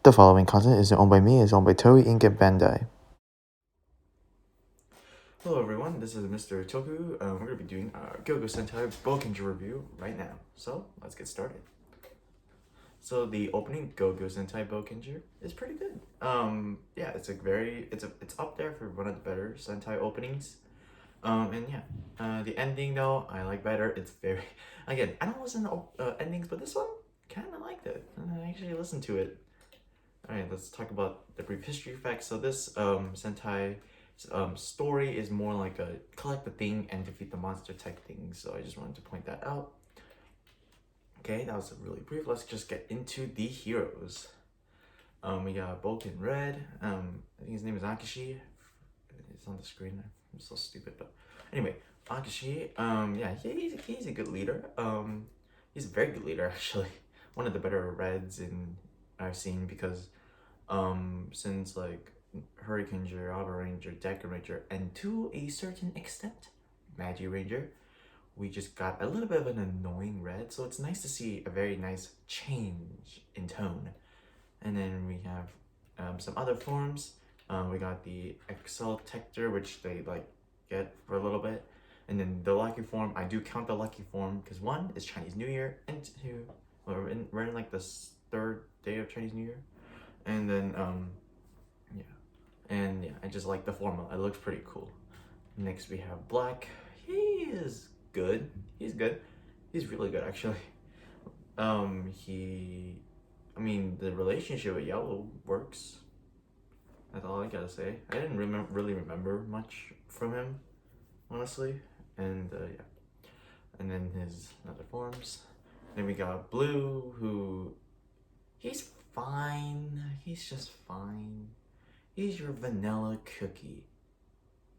The following content isn't owned by me, it's owned by Toei Inc. and Bandai. Hello everyone, this is Mr. Toku. We're going to be doing our GoGo Sentai Boukenger review right now. So, let's get started. So the opening GoGo Sentai Boukenger is pretty good. Yeah, it's up there for one of the better Sentai openings. The ending though, I like better. It's very, again, I don't listen to endings, but this one, kind of liked it. And I actually listened to it. Alright, let's talk about the brief history facts. So this Sentai story is more like a collect the thing and defeat the monster type thing. So I just wanted to point that out. Okay, that was really brief. Let's just get into the heroes. We got Bulk in red. I think his name is Akishi. It's on the screen. I'm so stupid, but anyway, Akishi. Yeah, he's a good leader. He's a very good leader actually. One of the better reds I've seen because since like Hurricaneger, Auto Ranger, Deca Ranger, and to a certain extent, Magi Ranger, we just got a little bit of an annoying red, so it's nice to see a very nice change in tone. And then we have some other forms. We got the Excel Tector, which they like get for a little bit. And then the lucky form, I do count the lucky form because one is Chinese New Year, and two, we're in like the third day of Chinese New Year. And then I just like the formula. It looks pretty cool. Next we have Black. He is good. He's good. He's really good actually. The relationship with Yellow works. That's all I gotta say. I didn't really remember much from him, honestly. And yeah. And then his other forms. Then we got Blue, who he's fine. He's just fine. He's your vanilla cookie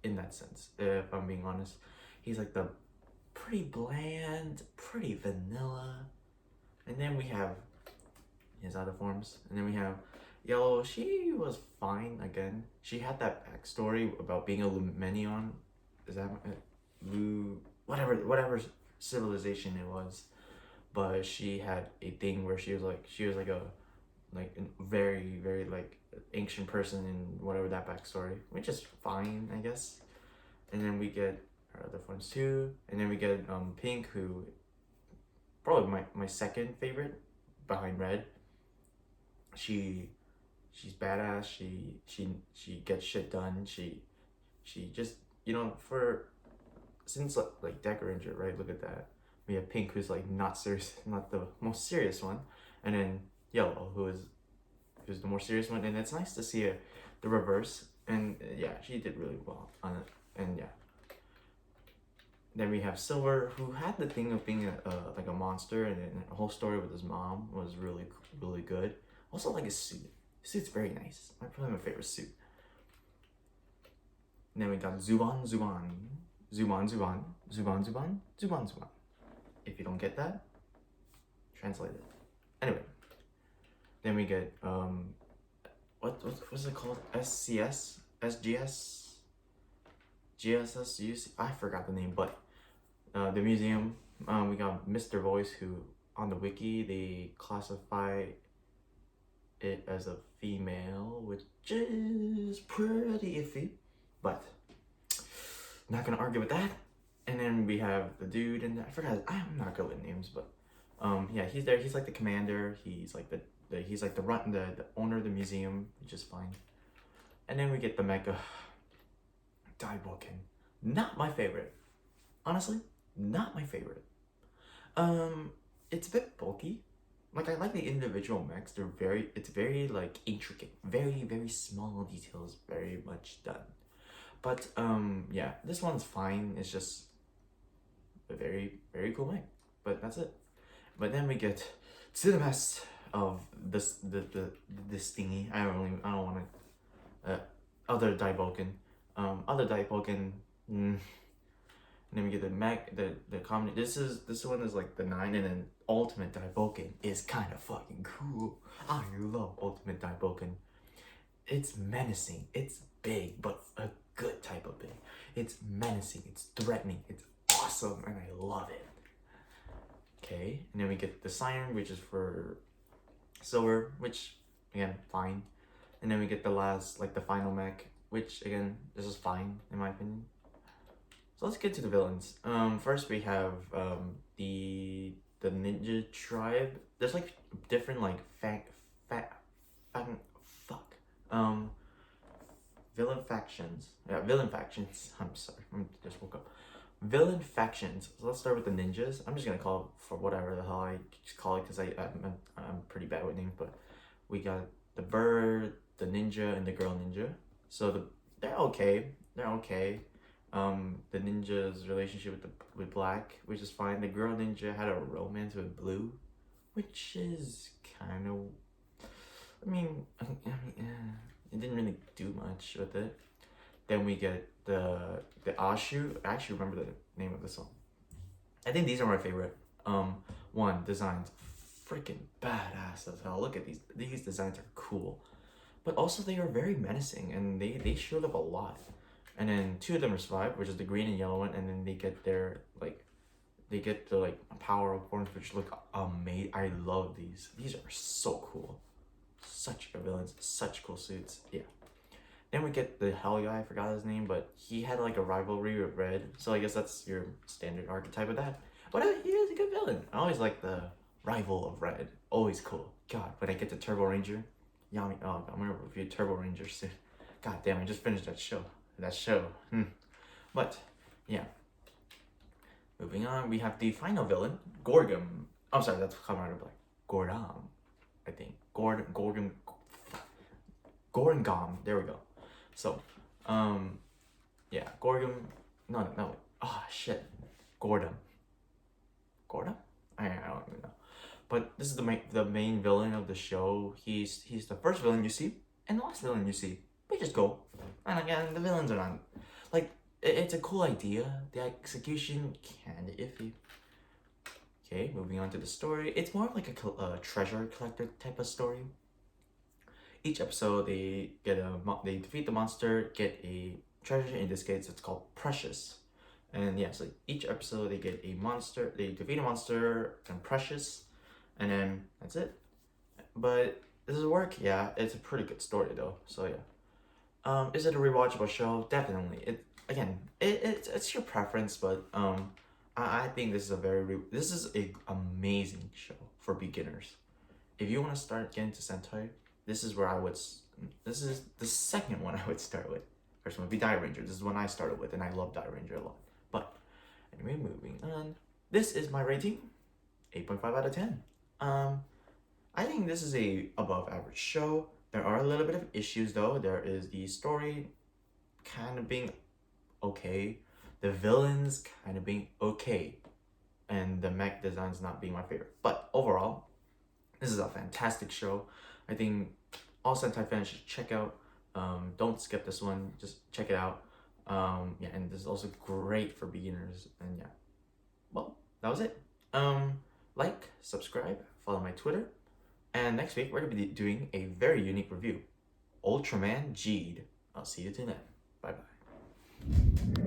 in that sense, if I'm being honest. He's like the pretty bland, pretty vanilla. And then we have his other forms. And then we have Yellow. She was fine again. She had that backstory about being a Lumenion. Is that whatever civilization it was. But she had a thing where she was like a very, very like ancient person in whatever that backstory, which is fine, I guess. And then we get her other forms too. And then we get Pink, who probably my second favorite behind Red. She's badass. She gets shit done. She just, for since like Deca Ranger, right? Look at that. We have Pink, who's like not serious, not the most serious one, and then Yellow, who's the more serious one. And it's nice to see the reverse. And yeah, she did really well on it. And yeah. Then we have Silver, who had the thing of being like a monster, and then the whole story with his mom was really, really good. Also, like his suit. His suit's very nice. Probably my favorite suit. And then we got Zuban. If you don't get that, translate it. Anyway, then we get what's it called? SCS, SGS, GSS. I forgot the name, but the museum. We got Mr. Voice, who on the wiki they classify it as a female, which is pretty iffy, but not gonna argue with that. And then we have the dude, and I forgot. I'm not good with names, but yeah, he's there. He's like the commander. He's like the owner of the museum, which is fine. And then we get the Mecha Daiboken. Not my favorite, honestly. Not my favorite. It's a bit bulky. Like, I like the individual mechs. It's very like intricate, very, very small details, very much done. But yeah, this one's fine. It's just a very, very cool mech. But that's it. But then we get to the best of this thingy. I don't want to other Daiboken. Other Daiboken. And then we get the common. This one is like the 9, and then Ultimate Daiboken is kind of fucking cool. I love Ultimate Daiboken. It's menacing. It's big, but a good type of big. It's menacing. It's threatening. It's awesome, and I love it. Okay, and then we get the Siren, which is for Silver, which again, fine. And then we get the last, like the final mech, which again, this is fine in my opinion. So let's get to the villains. First we have the ninja tribe. There's like different like villain factions. Yeah, villain factions. I'm sorry, I just woke up. Villain factions. So let's start with the ninjas. I'm just gonna call it for whatever the hell I just call it because I'm pretty bad with names. But we got the bird, the ninja, and the girl ninja. So they're okay. They're okay. The ninja's relationship with Black, which is fine. The girl ninja had a romance with Blue, which is kind of. It didn't really do much with it. Then we get the Ashu. I actually remember the name of the song. I think these are my favorite. One, designs freaking badass as hell. Look at these. These designs are cool, but also they are very menacing, and they showed up a lot. And then two of them are survived, which is the green and yellow one, and then they get their power of forms, which look amazing. I love these. These are so cool. Such good villains, such cool suits. Yeah. Then we get the hell guy, I forgot his name, but he had like a rivalry with Red, so I guess that's your standard archetype of that. But he is a good villain. I always like the rival of Red. Always cool. God, when I get to Turbo Ranger, Yami, oh, I'm gonna review Turbo Ranger soon. God damn, I just finished that show. But yeah, moving on, we have the final villain, Gorgum. I'm sorry, that's Comrade Black. Gordam, I think. Gorgum. There we go. So, yeah, Gorgum. No. Ah, shit. Gordam. I don't even know. But this is the main villain of the show. He's the first villain you see and the last villain you see. We just go. And again, the villains are not like it's a cool idea. The execution kinda iffy. Okay, moving on to the story. It's more of like a treasure collector type of story. Each episode, they defeat the monster, get a treasure. In this case, it's called Precious. And yeah, so each episode they get a monster. They defeat a monster and Precious, and then that's it. But does it work? Yeah, it's a pretty good story though. So yeah. Is it a rewatchable show? Definitely. It's your preference, but I think this is a amazing show for beginners. If you want to start getting to Sentai, this is the second one I would start with. First one would be Die Ranger. This is one I started with, and I love Die Ranger a lot. But anyway, moving on. This is my rating, 8.5 out of 10. I think this is a above average show. There are a little bit of issues though. There is the story kind of being okay, the villains kind of being okay, and the mech designs not being my favorite. But overall, this is a fantastic show. I think all Sentai fans should check out. Don't skip this one. Just check it out. Yeah, and this is also great for beginners. And yeah, well, that was it. Like, subscribe, follow my Twitter. And next week, we're going to be doing a very unique review. Ultraman G'd. I'll see you tonight. Bye-bye.